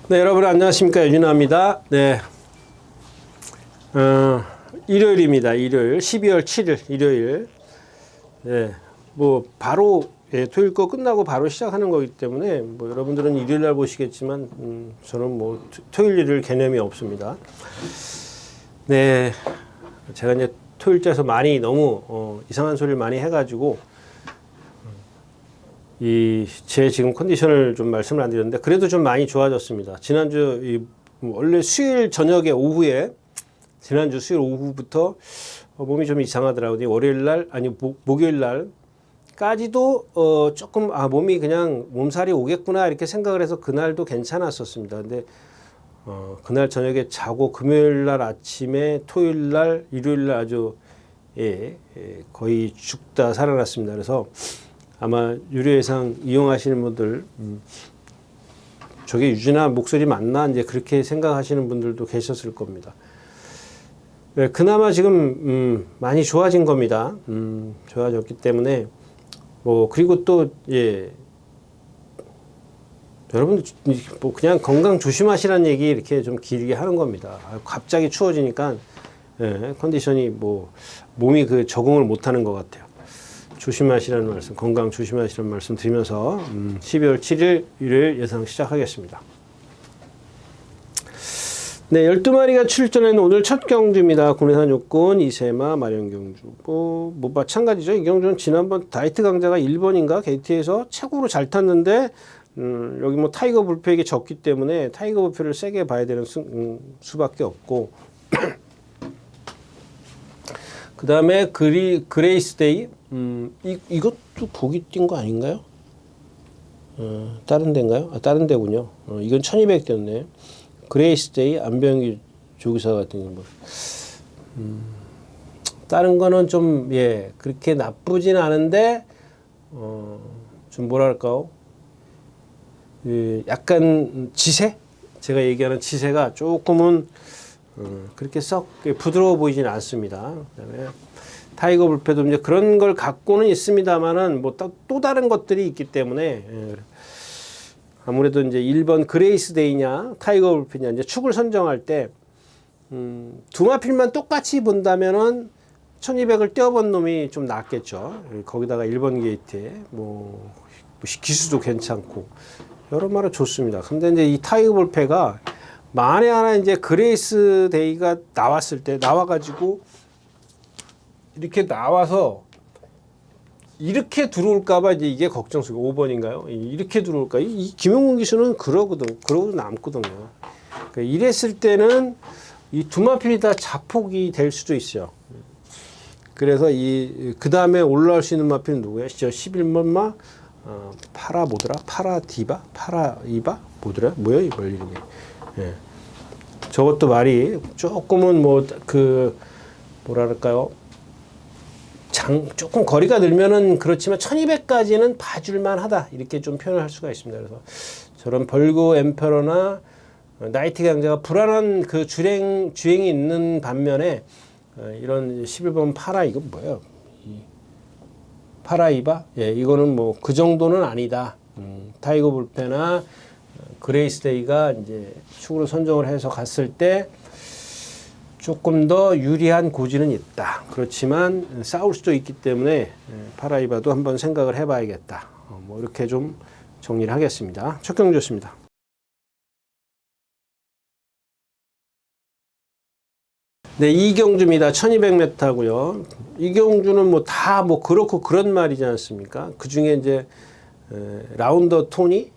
네, 여러분 안녕하십니까. 유진아입니다. 네, 일요일입니다. 일요일 12월 7일 일요일. 네, 뭐 바로 토요일 거 끝나고 바로 시작하는 거기 때문에 뭐 여러분들은 일요일 날 보시겠지만 저는 뭐 토요일 일요일 개념이 없습니다. 네, 제가 이제 토요일째에서 많이 너무 이상한 소리를 많이 해가지고 제 지금 컨디션을 좀 말씀을 안 드렸는데 그래도 좀 많이 좋아졌습니다. 지난주 원래 수요일 저녁에 오후에 지난주 수요일 오후부터 몸이 좀 이상하더라고요. 월요일 날 아니 목요일 날까지도 조금 몸이 그냥 몸살이 오겠구나 이렇게 생각을 해서 그날도 괜찮았었습니다. 근데 그날 저녁에 자고 금요일 날 아침에 토요일 날 일요일 날 아주 거의 죽다 살아났습니다. 그래서 아마 유료예상 이용하시는 분들 저게 유진아 목소리 맞나 이제 그렇게 생각하시는 분들도 계셨을 겁니다. 네, 그나마 지금 많이 좋아진 겁니다. 좋아졌기 때문에 뭐 그리고 또 여러분 뭐 그냥 건강 조심하시라는 얘기 이렇게 좀 길게 하는 겁니다. 갑자기 추워지니까 컨디션이 뭐 몸이 그 적응을 못하는 것 같아요. 조심하시라는 말씀, 건강 조심하시라는 말씀 드리면서 12월 7일 일요일 예상 시작하겠습니다. 네, 12마리가 출전하는 오늘 첫 경주입니다. 국내산 요건 이세마 마련 경주. 뭐 마찬가지죠. 이 경주는 지난번 다이트 강자가 1번인가 게이트에서 최고로 잘 탔는데 여기 뭐 타이거 불페에게 졌기 때문에 타이거 불페를 세게 봐야 되는 수밖에 없고 그 다음에 그레이스데이 이것도 거기 뛴 거 아닌가요? 다른 데인가요? 다른 데군요. 이건 1200 뛰었네. 그레이스데이 안병기 조기사 같은 거. 다른 거는 좀 그렇게 나쁘진 않은데 좀 뭐랄까요? 약간 지세? 제가 얘기하는 지세가 조금은 그렇게 썩 부드러워 보이진 않습니다. 그다음에 타이거 불패도 이제 그런 걸 갖고는 있습니다만은 뭐 또 다른 것들이 있기 때문에 아무래도 이제 1번 그레이스데이냐 타이거 불패냐 이제 축을 선정할 때 두 마필만 똑같이 본다면은 1200을 떼어본 놈이 좀 낫겠죠. 거기다가 1번 게이트에 뭐 기수도 괜찮고 여러 마리 좋습니다. 근데 이제 이 타이거 불패가 만에 하나 이제 그레이스데이가 나와가지고 이렇게 나와서 이렇게 들어올까봐 이제 이게 걱정스러워. 5번인가요? 이렇게 들어올까? 이 김용근 기수는 그러거든. 그러고 남거든요. 그러니까 이랬을 때는 이 두 마필이 다 자폭이 될 수도 있어요. 그래서 그 다음에 올라올 수 있는 마필은 누구야? 11번마 파라 뭐더라? 파라디바? 파라이바? 뭐더라? 뭐야 이거 이름이? 저것도 말이 조금은 뭐랄까요? 조금 거리가 늘면은 그렇지만 1200까지는 봐줄만 하다. 이렇게 좀 표현을 할 수가 있습니다. 그래서 저런 벌고 엠페러나 나이트 강자가 불안한 그 주행이 있는 반면에 이런 11번 파라 이거 뭐예요? 파라이바? 이거는 뭐 그 정도는 아니다. 타이거 불패나 그레이스데이가 이제 축으로 선정을 해서 갔을 때 조금 더 유리한 고지는 있다. 그렇지만 싸울 수도 있기 때문에 파라이바도 한번 생각을 해봐야겠다. 뭐 이렇게 좀 정리를 하겠습니다. 첫 경주였습니다. 네, 이 경주입니다. 1200m고요. 이 경주는 뭐 다 뭐 그렇고 그런 말이지 않습니까? 그 중에 이제 라운더 토니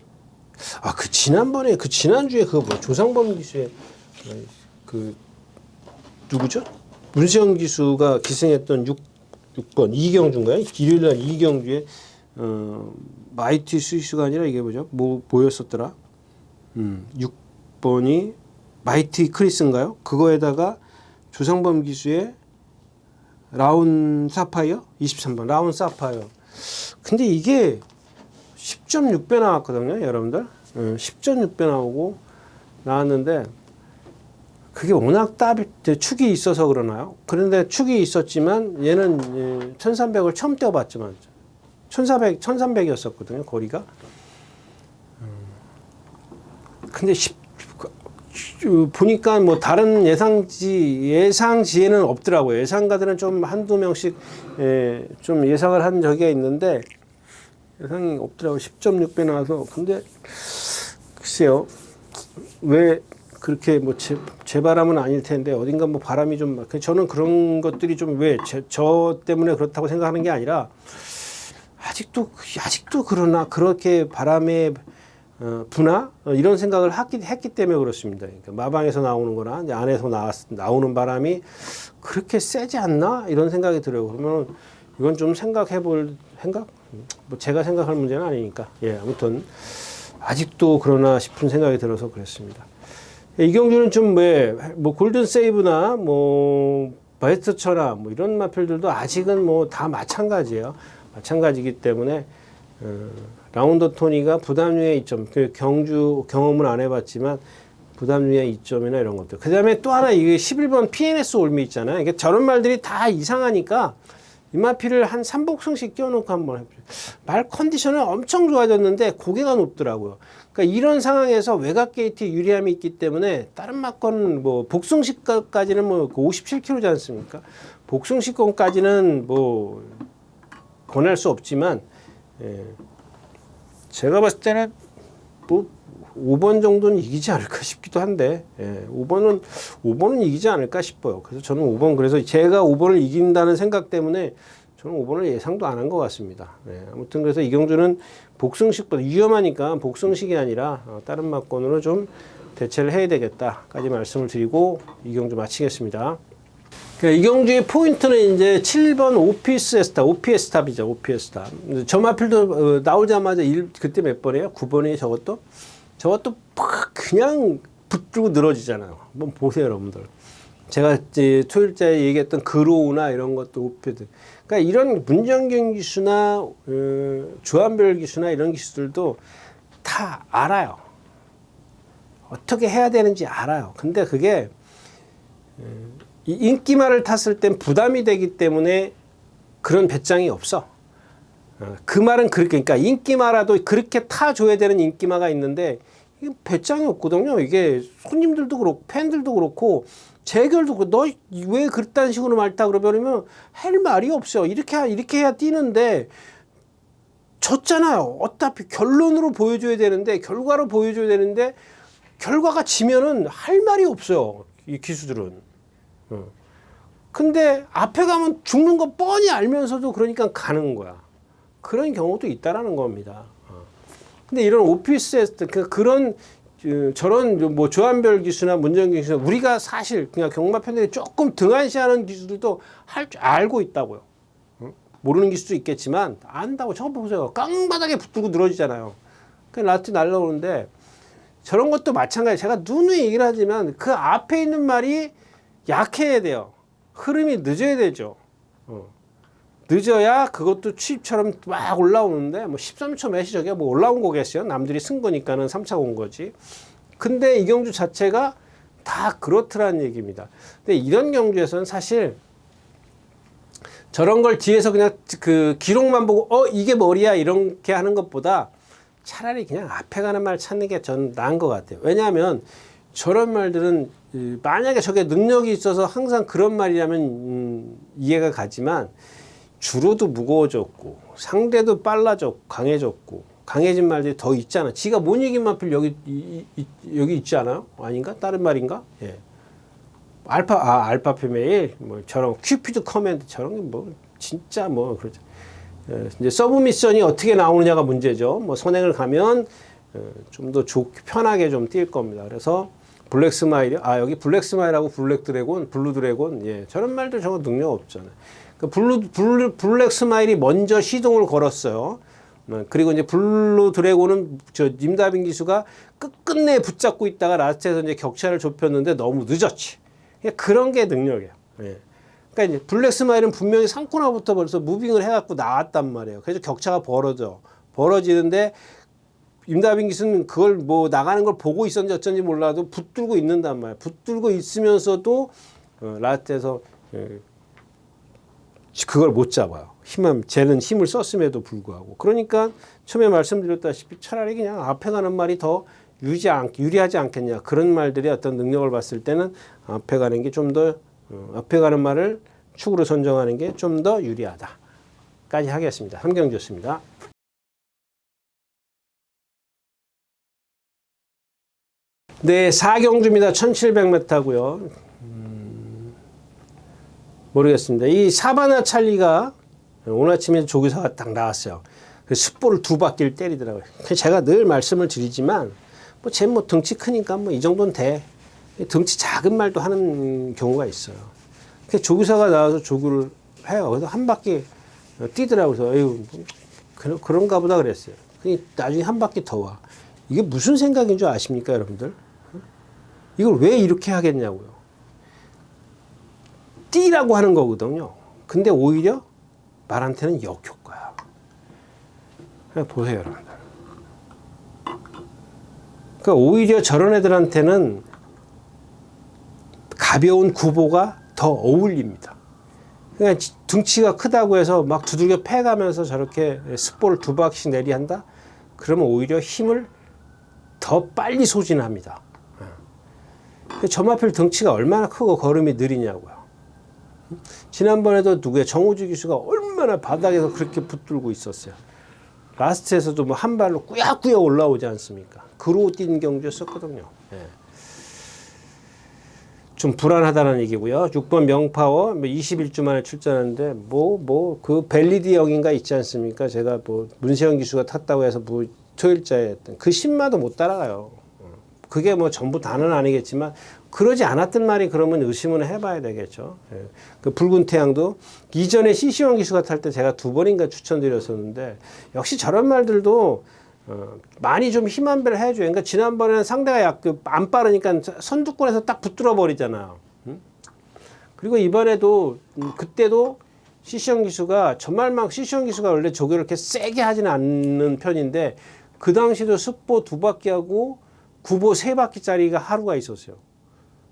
지난번에 지난주에 조상범 기수의 누구죠? 문세영 기수가 기승했던 6번 이경주인가요? 일요일날 이경주에 마이티 스위스가 아니라 이게 뭐였었더라? 6번이 마이티 크리스인가요? 그거에다가 조상범 기수의 라운 사파이어 23번 라운 사파이어. 근데 이게 10.6배 나왔거든요, 여러분들. 10.6배 나왔는데 그게 워낙 축이 있어서 그러나요? 그런데 축이 있었지만 얘는 1300을 처음 떼어봤지만 1300이었었거든요, 거리가. 근데 보니까 뭐 다른 예상지에는 없더라고요. 예상가들은 좀 한두 명씩 좀 예상을 한 적이 있는데 예상이 없더라고요. 10.6배 나와서. 근데 글쎄요. 왜 그렇게 뭐 제 바람은 아닐 텐데 어딘가 뭐 바람이 좀 저는 그런 것들이 좀 왜 저 때문에 그렇다고 생각하는 게 아니라 아직도 그러나 그렇게 바람에 부나 이런 생각을 했기 때문에 그렇습니다. 그러니까 마방에서 나오는 거나 이제 안에서 나오는 바람이 그렇게 세지 않나 이런 생각이 들어요. 그러면 이건 좀 생각? 뭐 제가 생각할 문제는 아니니까. 예, 아무튼 아직도 그러나 싶은 생각이 들어서 그랬습니다. 이경주는 좀 뭐 골든 세이브나 뭐 베스트처나 뭐 이런 마필들도 아직은 뭐 다 마찬가지예요. 마찬가지이기 때문에 라운더 토니가 부담류의 이점, 그 경주 경험은 안 해봤지만 부담류의 이점이나 이런 것들. 그 다음에 또 하나 이게 11번 PNS 올미 있잖아요. 이게 저런 말들이 다 이상하니까 이 마필을 한 3복승씩 끼워놓고 한번 해보죠. 말 컨디션은 엄청 좋아졌는데 고개가 높더라고요. 그러니까 이런 상황에서 외곽 게이트 유리함이 있기 때문에 다른 막건 뭐 복승식까지는 뭐 57kg지 않습니까? 복승식권까지는 뭐 권할 수 없지만 제가 봤을 때는 뭐 5번 정도는 이기지 않을까 싶기도 한데 5번은 이기지 않을까 싶어요. 그래서 저는 5번 그래서 제가 5번을 이긴다는 생각 때문에 저는 5번을 예상도 안 한 것 같습니다. 아무튼 그래서 이경주는 복승식보다 위험하니까 복승식이 아니라 다른 막건으로 좀 대체를 해야 되겠다까지 말씀을 드리고 이경주 마치겠습니다. 이경주의 포인트는 이제 7번 OPS 탑이죠. OPS 탑. 점화필도 나오자마자 그때 몇 번이에요? 9번이에요, 저것도? 저것도 그냥 붙들고 늘어지잖아요. 한번 보세요, 여러분들. 제가 이제 토요일자에 얘기했던 그로우나 이런 것도 OPS. 그러니까 이런 문정경 기수나 주한별 기수나 이런 기수들도 다 알아요. 어떻게 해야 되는지 알아요. 근데 그게 이 인기말을 탔을 땐 부담이 되기 때문에 그런 배짱이 없어. 그 말은 그러니까 인기마라도 그렇게 타줘야 되는 인기마가 있는데 이게 배짱이 없거든요. 이게 손님들도 그렇고 팬들도 그렇고 재결도 그렇고 너 왜 그딴 식으로 말타 그러면 할 말이 없어요. 이렇게 해야 뛰는데 졌잖아요. 어차피 결론으로 보여줘야 되는데 결과로 보여줘야 되는데 결과가 지면은 할 말이 없어요. 이 기수들은. 근데 앞에 가면 죽는 거 뻔히 알면서도 그러니까 가는 거야. 그런 경우도 있다라는 겁니다. 근데 이런 오피스에서 그런 저런 뭐 조한별 기수나 문정경 기수 우리가 사실 그냥 경마 팬들이 조금 등한시하는 기수들도 할 줄 알고 있다고요. 모르는 기수도 있겠지만 안다고. 저거 보세요. 깡바닥에 붙들고 늘어지잖아요. 그냥 라트 날라오는데 저런 것도 마찬가지. 제가 누누이 얘기를 하지만 그 앞에 있는 말이 약해야 돼요. 흐름이 늦어야 되죠. 늦어야 그것도 취입처럼 막 올라오는데 뭐 13초 몇이 저게 뭐 올라온 거겠어요. 남들이 쓴 거니까는 3차 온 거지. 근데 이 경주 자체가 다 그렇더라는 얘기입니다. 근데 이런 경주에서는 사실 저런 걸 뒤에서 그냥 그 기록만 보고 이게 머리야 이렇게 하는 것보다 차라리 그냥 앞에 가는 말 찾는 게 전 나은 것 같아요. 왜냐하면 저런 말들은 만약에 저게 능력이 있어서 항상 그런 말이라면 이해가 가지만 주로도 무거워졌고 상대도 빨라졌고 강해진 말들이 더 있잖아. 지가 못 이긴 마필 여기 있지 않아요? 아닌가? 다른 말인가? 예. 알파 페메일 뭐 저런 큐피드 커맨드처럼 뭐 진짜 뭐 그렇죠. 이제 서브 미션이 어떻게 나오느냐가 문제죠. 뭐 선행을 가면 좀 더 편하게 좀 뛸 겁니다. 그래서 블랙 스마일이 여기 블랙 스마일하고 블랙 드래곤, 블루 드래곤 예 저런 말들 저거 능력 없잖아요. 블랙 스마일이 먼저 시동을 걸었어요. 그리고 이제 블루 드래곤은 저 임다빈 기수가 끝끝내 붙잡고 있다가 라스트에서 이제 격차를 좁혔는데 너무 늦었지. 그런 게 능력이에요. 예. 그러니까 이제 블랙 스마일은 분명히 3코너부터 벌써 무빙을 해갖고 나왔단 말이에요. 그래서 격차가 벌어지는데 임다빈 기수는 그걸 뭐 나가는 걸 보고 있었는지 어쩐지 몰라도 붙들고 있는단 말이에요. 붙들고 있으면서도 라스트에서 그걸 못 잡아요. 쟤는 힘을 썼음에도 불구하고. 그러니까 처음에 말씀드렸다시피 차라리 그냥 앞에 가는 말이 더 유리하지 않겠냐. 그런 말들이 어떤 능력을 봤을 때는 앞에 가는 게 좀 더, 앞에 가는 말을 축으로 선정하는 게 좀 더 유리하다. 까지 하겠습니다. 함경주였습니다. 네, 사경주입니다. 1700m고요. 모르겠습니다. 이 사바나 찰리가 오늘 아침에 조교사가 딱 나왔어요. 그 숯볼을 2바퀴를 때리더라고요. 제가 늘 말씀을 드리지만 쟤 덩치 크니까 이 정도는 돼. 덩치 작은 말도 하는 경우가 있어요. 조교사가 나와서 조교를 해요. 그래서 한 바퀴 뛰더라고요. 그래서 에휴, 그런가 보다 그랬어요. 나중에 한 바퀴 더 와. 이게 무슨 생각인 줄 아십니까, 여러분들? 이걸 왜 이렇게 하겠냐고요. 뛰라고 하는 거거든요. 근데 오히려 말한테는 역효과야. 보세요, 여러분들. 그러니까 오히려 저런 애들한테는 가벼운 구보가 더 어울립니다. 그러니까 등치가 크다고 해서 막 두들겨 패가면서 저렇게 숯볼을 2바퀴씩 내리한다? 그러면 오히려 힘을 더 빨리 소진합니다. 점하필 덩치가 얼마나 크고 걸음이 느리냐고요. 지난번에도 정우주 기수가 얼마나 바닥에서 그렇게 붙들고 있었어요. 라스트에서도 한 발로 꾸역꾸역 올라오지 않습니까? 그러고 뛰는 경주였었거든요. 예. 좀 불안하다는 얘기고요. 6번 명파워 21주 만에 출전하는데 그 벨리디 역인가 있지 않습니까? 제가 문세영 기수가 탔다고 해서 토일자에 했던 그 신마도 못 따라가요. 그게 전부 다는 아니겠지만 그러지 않았던 말이 그러면 의심은 해봐야 되겠죠. 예. 그 붉은 태양도 이전에 시시원 기수가 탈 때 제가 2번인가 추천드렸었는데 역시 저런 말들도 많이 좀 힘 한 배를 해줘요. 그러니까 지난번에는 상대가 안 빠르니까 선두권에서 딱 붙들어 버리잖아요. 그리고 이번에도 그때도 시시원 기수가 시시원 기수가 원래 조교를 이렇게 세게 하지는 않는 편인데 그 당시도 숯보 2바퀴하고 구보 3바퀴짜리가 하루가 있었어요.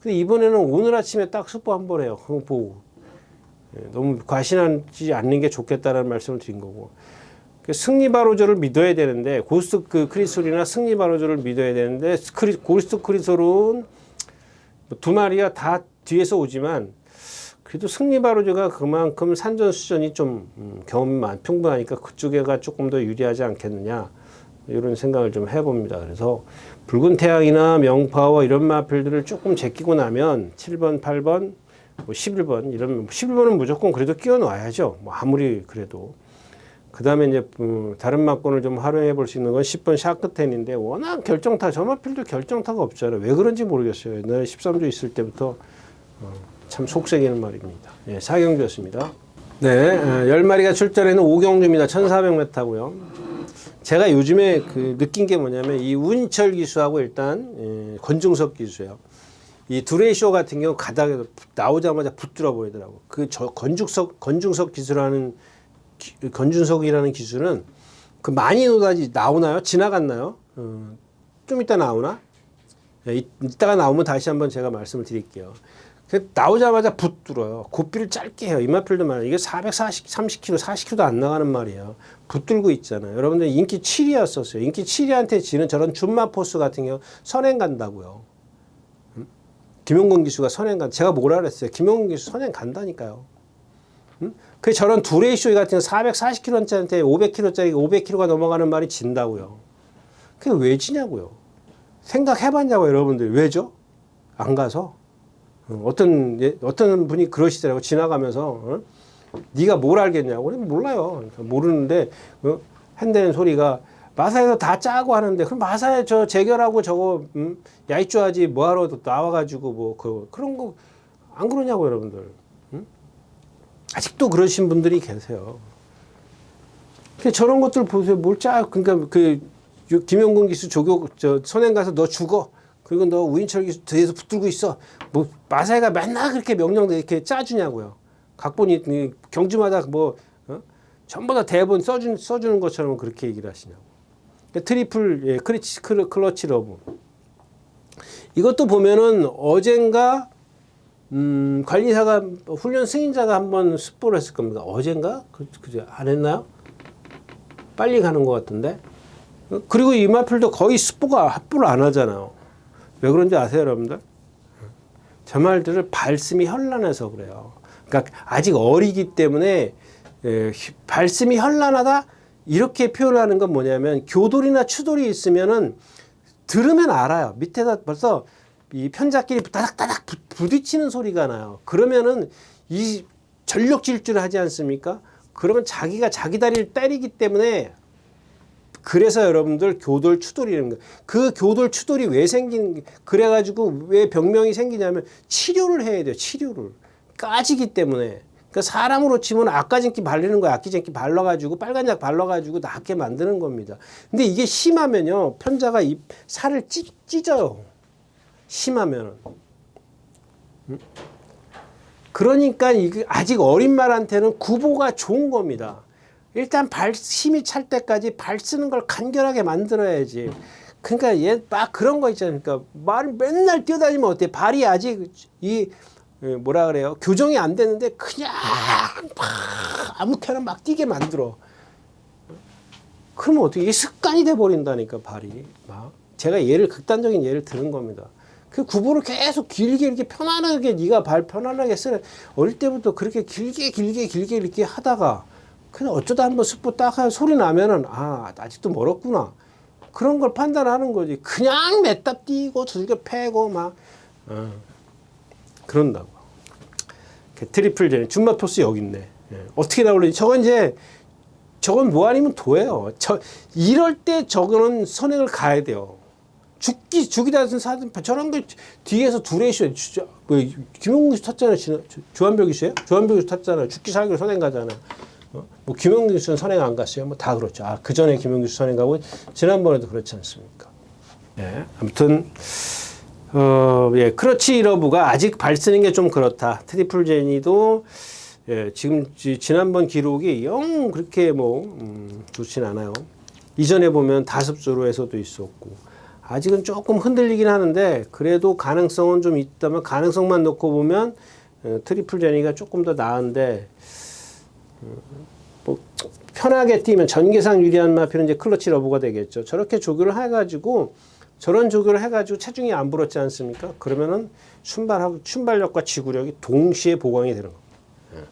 근데 이번에는 오늘 아침에 딱 숯보 한 번 해요. 그거 보고 너무 과신하지 않는 게 좋겠다라는 말씀을 드린 거고. 승리 바로저를 믿어야 되는데 고스트 크리솔이나 승리 바로저를 믿어야 되는데 고스트 크리솔은 2마리가 다 뒤에서 오지만 그래도 승리 바로저가 그만큼 산전수전이 좀 경험이 풍부하니까 그쪽에가 조금 더 유리하지 않겠느냐 이런 생각을 좀 해봅니다. 그래서 붉은 태양이나 명파워 이런 마필들을 조금 제끼고 나면 7번, 8번, 11번 이런 11번은 무조건 그래도 끼워 놔야죠. 아무리 그래도. 그 다음에 이제 다른 막권을 좀 활용해 볼 수 있는 건 10번 샤크텐인데 워낙 결정타, 저 마필도 결정타가 없잖아요. 왜 그런지 모르겠어요. 옛날에 13조 있을 때부터 참 속색이는 말입니다. 예, 사경주였습니다. 네, 10마리가 출전에는 5경주입니다. 1400m고요. 제가 요즘에 느낀 게 뭐냐면 이 우인철 기수하고 일단 권중석 기수예요. 이 두레이쇼 같은 경우 가닥에서 나오자마자 붙들어 보이더라고. 권중석 기수라는 권준석이라는 기수는 많이 나오나요? 지나갔나요? 좀 이따 나오나? 이따가 나오면 다시 한번 제가 말씀을 드릴게요. 나오자마자 붙들어요. 고삐를 짧게 해요. 이마필도 말이에요. 이게 30kg, 40kg도 안 나가는 말이에요. 붙들고 있잖아요. 여러분들 인기 7위였었어요. 인기 7위한테 지는 저런 준마 포스 같은 경우 선행 간다고요. 김용건 기수가 선행 제가 뭐라 그랬어요? 김용건 기수 선행 간다니까요. 그 저런 두레이쇼 같은 440kg짜리한테 500kg짜리 500kg가 넘어가는 말이 진다고요. 그게 왜 지냐고요. 생각해봤냐고요, 여러분들. 왜죠? 안 가서. 어떤 분이 그러시더라고요. 지나가면서 네가 뭘 알겠냐고. 몰라요. 모르는데 한다는 소리가 마사에서 다 짜고 하는데 그럼 마사에 저 재결하고 저거 야이쭈하지 뭐하러 나와가지고 그런 거 안 그러냐고 여러분들. 아직도 그러신 분들이 계세요. 저런 것들 보세요. 그러니까 김용근 기수 선행 가서 너 죽어. 그리고 너 우인철 기수 뒤에서 붙들고 있어. 마사회가 맨날 그렇게 명령들 이렇게 짜주냐고요. 각본이 경주마다 전부 다 대본 써주는 것처럼 그렇게 얘기를 하시냐고. 트리플 클러치 러브. 이것도 보면은 어젠가 관리사가 훈련 승인자가 한번 습보를 했을 겁니다. 어젠가? 그죠? 안 했나요? 빨리 가는 것 같은데. 그리고 이마필도 거의 합부를 안 하잖아요. 왜 그런지 아세요, 여러분들? 저 말들을 발음이 현란해서 그래요. 그러니까 아직 어리기 때문에 발음이 현란하다 이렇게 표현하는 건 뭐냐면 교돌이나 추돌이 있으면은 들으면 알아요. 밑에다 벌써 이 편자끼리 따닥따닥 부딪히는 소리가 나요. 그러면은 이 전력 질주를 하지 않습니까? 그러면 자기가 자기 다리를 때리기 때문에 그래서 여러분들 교돌 추돌이라는 거예요. 그 교돌 추돌이 왜 그래가지고 왜 병명이 생기냐면 치료를 해야 돼요. 치료를. 까지기 때문에. 그러니까 사람으로 치면 악가진기 바르는 거야. 악기진기 발라가지고 빨간약 발라가지고 낫게 만드는 겁니다. 근데 이게 심하면요. 편자가 이 살을 찢어요. 심하면은. 그러니까 이게 아직 어린 말한테는 구보가 좋은 겁니다. 일단 힘이 찰 때까지 발 쓰는 걸 간결하게 만들어야지. 그러니까 얘 막 그런 거 있잖아요. 그러니까 말을 맨날 뛰어다니면 어때? 발이 아직 뭐라 그래요? 교정이 안 되는데 그냥 막 아무렇게나 막 뛰게 만들어. 그러면 어떻게 이게 습관이 돼 버린다니까 발이 막. 제가 극단적인 예를 드는 겁니다. 그 구보를 계속 길게 이렇게 편안하게 네가 발 편안하게 쓰래. 어릴 때부터 그렇게 길게 이렇게 하다가 그냥 어쩌다 한번 습부 딱 소리 나면은 아직도 멀었구나. 그런 걸 판단하는 거지. 그냥 맷답 뛰고 두들겨 패고 막 그런다고. 트리플 제니 줌마 토스 여기 있네. 어떻게 나올지 저건 뭐 아니면 도예요. 이럴 때 저거는 선행을 가야 돼요. 죽이다 해서 사든 저런 거 뒤에서 두레이쇼 김용국 씨 탔잖아요. 조한별 기수예요? 조한별 기수 탔잖아요. 죽기 살기로 선행 가잖아요. 뭐 김용국 기수는 선행 안 갔어요. 뭐 다 그렇죠. 그 전에 김용국 기수 선행 가고 지난번에도 그렇지 않습니까? 예, 아무튼 크러치 러브가 아직 발 쓰는 게 좀 그렇다. 트리플 제니도 지금 지난번 기록이 영 그렇게 좋진 않아요. 이전에 보면 다습조로에서도 있었고. 아직은 조금 흔들리긴 하는데 그래도 가능성은 좀 있다면 가능성만 놓고 보면 트리플 제니가 조금 더 나은데 편하게 뛰면 전개상 유리한 마필은 이제 클러치 러브가 되겠죠. 저렇게 조교를 해가지고 저런 조교를 해가지고 체중이 안 불었지 않습니까? 그러면은 순발력과 지구력이 동시에 보강이 되는 겁니다.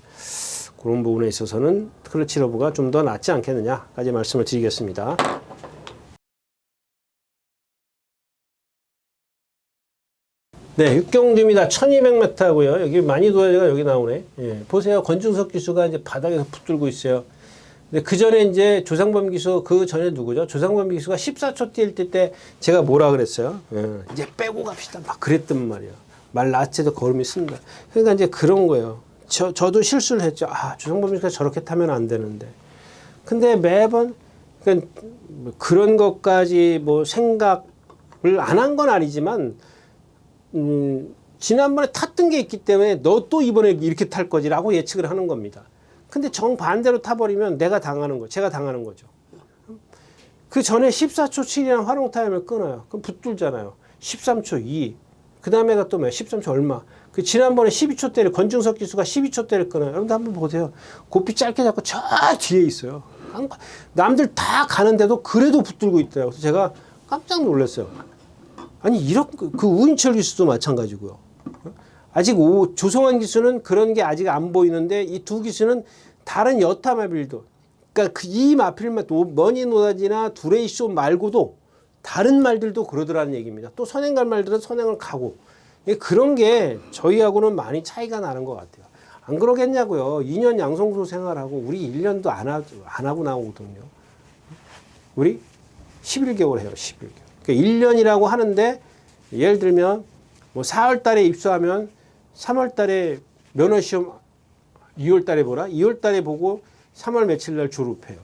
그런 부분에 있어서는 클러치 러브가 좀 더 낫지 않겠느냐까지 말씀을 드리겠습니다. 네, 육경주입니다. 1200m고요. 여기 많이 도화제가 여기 나오네. 보세요. 권중석 기수가 이제 바닥에서 붙들고 있어요. 근데 그 전에 이제 조상범 기수, 그 전에 누구죠? 조상범 기수가 14초 뛸 때 제가 뭐라 그랬어요? 이제 빼고 갑시다. 막 그랬단 말이에요. 말 낮에도 걸음이 씁니다. 그러니까 이제 그런 거예요. 저도 실수를 했죠. 조상범 기수가 저렇게 타면 안 되는데. 근데 매번, 그러니까 그런 것까지 생각을 안 한 건 아니지만, 지난번에 탔던 게 있기 때문에 너 또 이번에 이렇게 탈 거지라고 예측을 하는 겁니다. 근데 정반대로 타버리면 제가 당하는 거죠. 그 전에 14초 7이라는 활용 타임을 끊어요. 그럼 붙들잖아요. 13초 2. 그 다음에가 또 13초 얼마. 그 지난번에 12초대를 권중석 기수가 12초대를 끊어요. 여러분들 한번 보세요. 고삐 짧게 잡고 저 뒤에 있어요. 남들 다 가는데도 그래도 붙들고 있더라고요. 그래서 제가 깜짝 놀랐어요. 아니 그 우인철 기수도 마찬가지고요. 아직 조성환 기수는 그런 게 아직 안 보이는데 이 두 기수는 다른 여타 마필도, 그러니까 이 마필만 머니 노다지나 두레이쇼 말고도 다른 말들도 그러더라는 얘기입니다. 또 선행 갈 말들은 선행을 가고, 그런 게 저희하고는 많이 차이가 나는 것 같아요. 안 그러겠냐고요. 2년 양성소 생활하고 우리 1년도 안 하고 나오거든요. 우리 11개월 해요. 11개월. 그러니까 1년이라고 하는데 예를 들면 4월 달에 입수하면 3월 달에 면허 시험 2월 달에 보라. 2월 달에 보고 3월 며칠 날 졸업해요.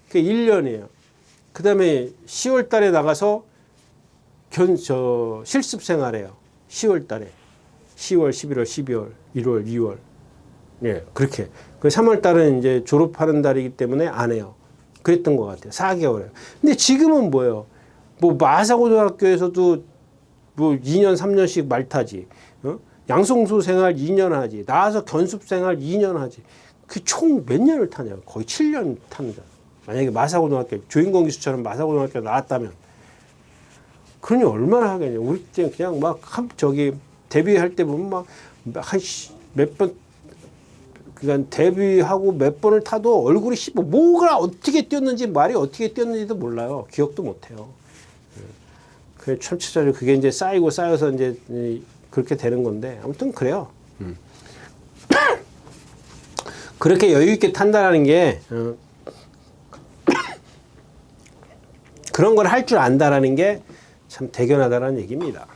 그게 1년이에요. 그 다음에 10월 달에 나가서 실습 생활해요. 10월 달에. 10월, 11월, 12월, 1월, 2월. 예, 그렇게. 그 3월 달은 이제 졸업하는 달이기 때문에 안 해요. 그랬던 것 같아요. 4개월이에요. 근데 지금은 뭐예요? 마사고등학교에서도 2년, 3년씩 말타지. 양성소 생활 2년 하지. 나와서 견습 생활 2년 하지. 그 총 몇 년을 타냐고. 거의 7년 탑니다. 만약에 마사고등학교, 조인권 기수처럼 마사고등학교 나왔다면, 그러니 얼마나 하겠냐. 우리 때는 그냥 막, 데뷔할 때 보면 막, 몇 번, 그러니까 데뷔하고 몇 번을 타도 얼굴이 뭐가 어떻게 뛰었는지, 말이 어떻게 뛰었는지도 몰라요. 기억도 못 해요. 그게 천체적으로 그게 이제 쌓여서 이제 그렇게 되는 건데, 아무튼 그래요. 그렇게 여유 있게 탄다라는 게, 그런 걸 할 줄 안다라는 게 참 대견하다라는 얘기입니다.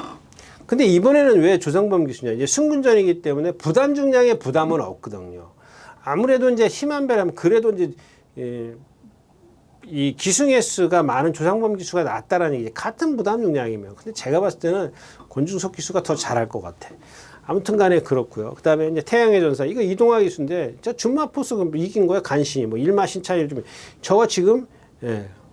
근데 이번에는 왜 조상범 기수냐? 이제 승군전이기 때문에 부담 중량에 부담은 없거든요. 아무래도 이제 힘한 배라면 그래도 이제 이 기승 횟수가 많은 조상범 기수가 낫다라는 얘기. 같은 부담 중량이면. 근데 제가 봤을 때는 권중석 기수가 더 잘할 것 같아. 아무튼 간에 그렇고요. 그 다음에 이제 태양의 전사. 이거 이동화 기수인데, 저 준마포스 이긴 거야. 간신히. 뭐, 일마신 차이를 좀. 저거 지금,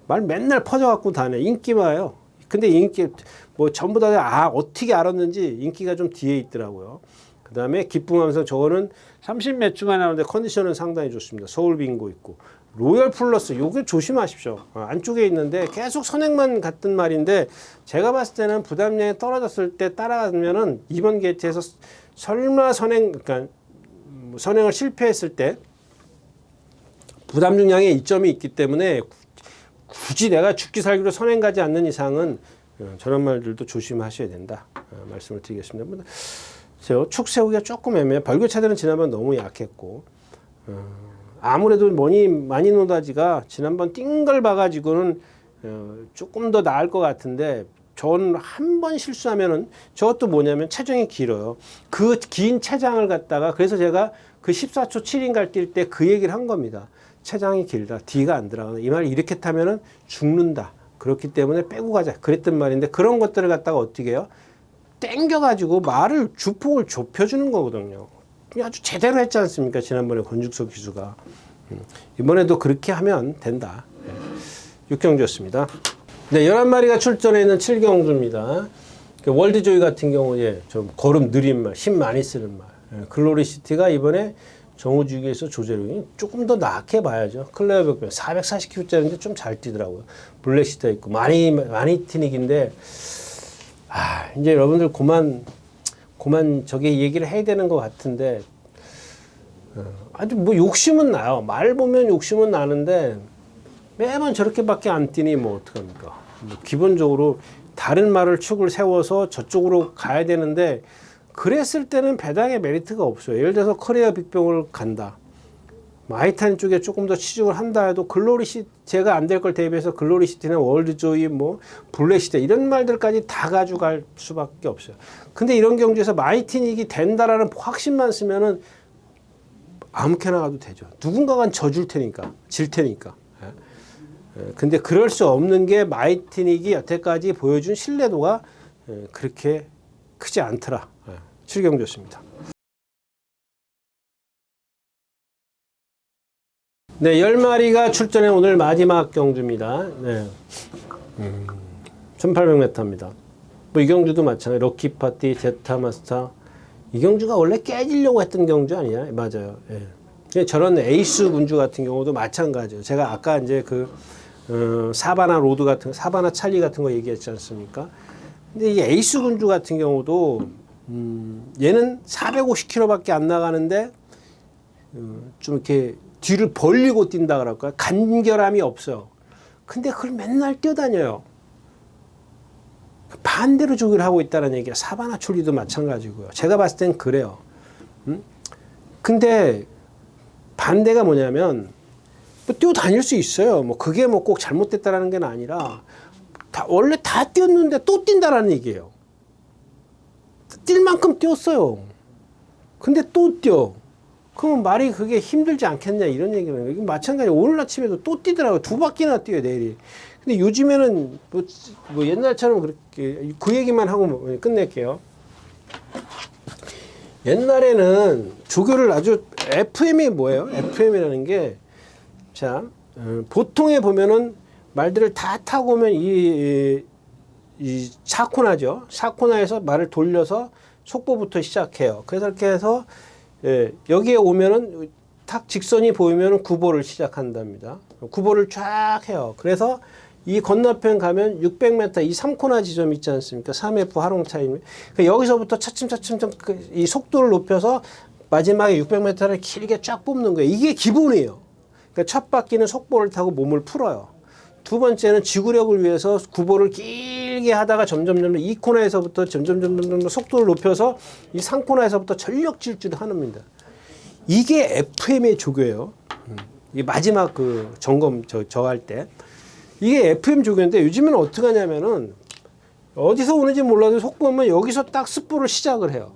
말 맨날 퍼져갖고 다네. 인기마요. 근데 인기, 뭐, 전부 다, 어떻게 알았는지 인기가 좀 뒤에 있더라고요. 그 다음에 기쁨함성 저거는 30몇 주만 나오는데 컨디션은 상당히 좋습니다. 서울 빙고 있고. 로열 플러스, 요게 조심하십시오. 안쪽에 있는데 계속 선행만 같은 말인데, 제가 봤을 때는 부담량이 떨어졌을 때 따라가면은 이번 게이트에서 설마 그러니까 선행을 실패했을 때 부담 중량에 이점이 있기 때문에 굳이 내가 죽기 살기로 선행 가지 않는 이상은 저런 말들도 조심하셔야 된다. 말씀을 드리겠습니다. 축 세우기가 조금 애매해요. 벌교차들은 지난번 너무 약했고, 아무래도 많이 노다지가 지난번 띵걸 봐가지고는 조금 더 나을 것 같은데, 전 한 번 실수하면은 저것도 뭐냐면 체중이 길어요. 그 긴 체장을 갖다가, 그래서 제가 그 14초 7인갈 뛸 때 그 얘기를 한 겁니다. 체장이 길다. D가 안 들어가는. 이 말 이렇게 타면은 죽는다. 그렇기 때문에 빼고 가자. 그랬던 말인데, 그런 것들을 갖다가 어떻게 해요? 땡겨가지고 주폭을 좁혀주는 거거든요. 아주 제대로 했지 않습니까? 지난번에 권중석 기수가. 이번에도 그렇게 하면 된다. 6경주였습니다. 네, 11마리가 출전해 있는 7경주입니다. 월드조이 같은 경우에 좀 걸음 느린 말, 힘 많이 쓰는 말. 글로리시티가 이번에 정우주기에서 조재룡이 조금 더 나게 봐야죠. 클레어 벽변 440kg짜리인데 좀 잘 뛰더라고요. 블랙시터 있고 많이 티닉인데, 이제 여러분들 그만 저게 얘기를 해야 되는 것 같은데, 아주 뭐 욕심은 나요. 말 보면 욕심은 나는데 매번 저렇게밖에 안 뛰니 뭐 어떡합니까? 뭐 기본적으로 다른 말을 축을 세워서 저쪽으로 가야 되는데, 그랬을 때는 배당의 메리트가 없어요. 예를 들어서 커리어 빅병을 간다. 아이탄 쪽에 조금 더 치중을 한다 해도 제가 안 될 걸 대비해서 글로리시티나 월드조이, 뭐 블랙시대 이런 말들까지 다 가져갈 수밖에 없어요. 근데 이런 경주에서 마이티닉이 된다라는 확신만 쓰면은 아무렇게나 가도 되죠. 누군가가 질 테니까. 근데 그럴 수 없는 게 마이티닉이 여태까지 보여준 신뢰도가 그렇게 크지 않더라. 7경주였습니다. 네, 10마리가 출전해 오늘 마지막 경주입니다. 네. 1800m입니다. 뭐 이 경주도 마찬가지. 럭키파티, 제타마스터. 이 경주가 원래 깨지려고 했던 경주 아니야? 맞아요. 예. 저런 에이스 군주 같은 경우도 마찬가지예요. 제가 아까 이제 사바나 찰리 같은 거 얘기했지 않습니까? 근데 이 에이스 군주 같은 경우도 얘는 450km밖에 안 나가는데 좀 이렇게 뒤를 벌리고 뛴다 그럴까요? 간결함이 없어요. 근데 그걸 맨날 뛰어다녀요. 반대로 조기를 하고 있다는 얘기가 사바나 촐리도 마찬가지고요. 제가 봤을 땐 그래요. 근데 반대가 뭐냐면 뭐 뛰어다닐 수 있어요. 뭐 그게 뭐 꼭 잘못됐다라는 게 아니라 원래 다 뛰었는데 또 뛴다라는 얘기예요. 뛸 만큼 뛰었어요. 근데 또 뛰어. 그러면 말이 그게 힘들지 않겠냐 이런 얘기는. 이게 마찬가지. 오늘 아침에도 또 뛰더라고요. 2바퀴나 뛰어요 내일이. 근데 요즘에는 뭐 옛날처럼 그렇게 그 얘기만 하고 끝낼게요. 옛날에는 조교를 아주 FM이 뭐예요? FM이라는 게 자 보통에 보면은 말들을 다 타고 오면 이 사코나죠. 사코나에서 말을 돌려서 속보부터 시작해요. 그래서 이렇게 해서 여기에 오면은 탁 직선이 보이면은 구보를 시작한답니다. 구보를 쫙 해요. 그래서 이 건너편 가면 600m 이 3코나 지점 있지 않습니까? 3F 화롱차임. 그러니까 여기서부터 차츰차츰 이 속도를 높여서 마지막에 600m를 길게 쫙 뽑는 거예요. 이게 기본이에요. 그러니까 첫 바퀴는 속보를 타고 몸을 풀어요. 두 번째는 지구력을 위해서 구보를 길게 하다가 점점 이 코너에서부터 점점 속도를 높여서 이 3코너에서부터 전력 질주를 하는 겁니다. 이게 FM의 조교예요. 이 마지막 그 점검 저 할 때. 이게 FM 조교인데 요즘에는 어떻게 하냐면은 어디서 오는지 몰라도 속보면 여기서 딱 습보를 시작을 해요.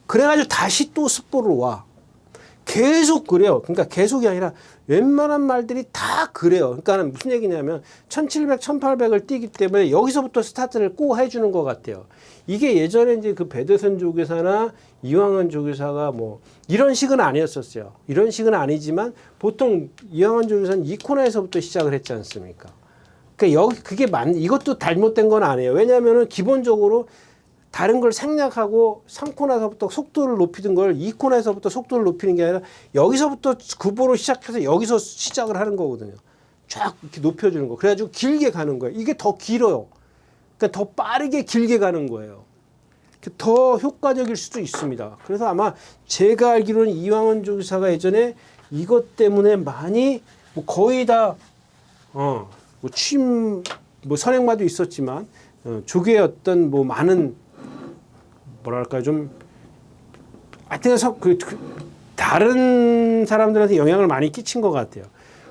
그래가지고 다시 또 습보를 와. 계속 그래요. 그러니까 계속이 아니라 웬만한 말들이 다 그래요. 그러니까 무슨 얘기냐면 1700, 1800을 뛰기 때문에 여기서부터 스타트를 꼭 해주는 것 같아요. 이게 예전에 이제 그 배대선 조교사나 이황원 조교사가 뭐 이런 식은 아니었었어요. 이런 식은 아니지만 보통 이황원 조교사는 이 코너에서부터 시작을 했지 않습니까? 그러니까 이것도 잘못된 건 아니에요. 왜냐하면은 기본적으로 다른 걸 생략하고 3코너에서부터 속도를 높이던 걸 2코너에서부터 속도를 높이는 게 아니라 여기서부터 구보로 시작해서 여기서 시작을 하는 거거든요. 쫙 이렇게 높여주는 거. 그래가지고 길게 가는 거예요. 이게 더 길어요. 그러니까 더 빠르게 길게 가는 거예요. 더 효과적일 수도 있습니다. 그래서 아마 제가 알기로는 이황원 조교사가 예전에 이것 때문에 많이 뭐 거의 다 뭐 취임 뭐 선행마도 있었지만 조교의 어떤 뭐 많은 뭐랄까 좀 하여튼 다른 사람들한테 영향을 많이 끼친 것 같아요.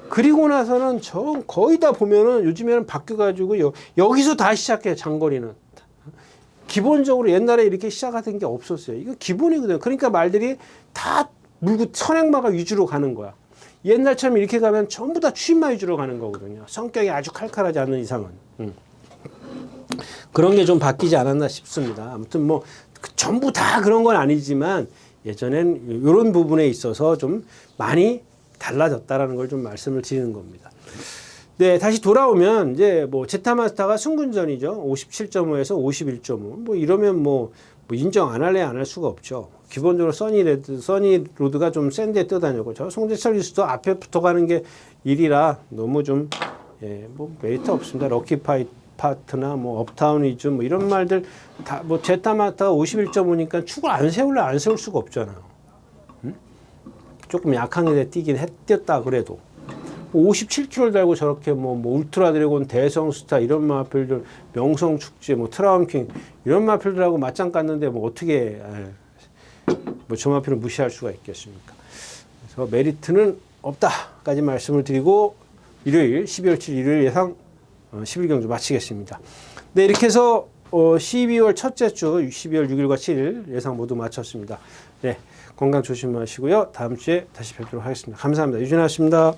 그리고 나서는 거의 다 보면은 요즘에는 바뀌어가지고 여기서 다 시작해 장거리는. 기본적으로 옛날에 이렇게 시작하던 게 없었어요. 이거 기본이거든요. 그러니까 말들이 다 물고 선행마가 위주로 가는 거야. 옛날처럼 이렇게 가면 전부 다 취임마 위주로 가는 거거든요. 성격이 아주 칼칼하지 않는 이상은. 그런 게 좀 바뀌지 않았나 싶습니다. 아무튼 뭐 전부 다 그런 건 아니지만 예전엔 이런 부분에 있어서 좀 많이 달라졌다라는 걸 좀 말씀을 드리는 겁니다. 네, 다시 돌아오면 이제 뭐 제타마스터가 승군전이죠. 57.5에서 51.5. 뭐 이러면 뭐 인정 안 할래 안 할 수가 없죠. 기본적으로 써니로드가 좀 센 데 떠다녔고 저 송재철 기수도 앞에 붙어가는 게 일이라 너무 좀 뭐 메리트 없습니다. 럭키 파트나 뭐 업타운 위주 뭐 이런 말들 다 뭐 제타마스터가 51.5니까 축을 안 세울 수가 없잖아요. 조금 약한 게 뛰긴 뛰었다 그래도 57kg 달고 저렇게 뭐 울트라 드래곤, 대성 스타 이런 마필들, 명성 축제, 뭐 트라움킹 이런 마필들하고 맞짱 깠는데 뭐 어떻게 뭐 저 마필을 무시할 수가 있겠습니까? 그래서 메리트는 없다까지 말씀을 드리고 일요일 12월 7일 일요일 예상 11경주 마치겠습니다. 네, 이렇게 해서 12월 첫째 주 12월 6일과 7일 예상 모두 마쳤습니다. 네, 건강 조심하시고요. 다음 주에 다시 뵙도록 하겠습니다. 감사합니다. 유진아였습니다.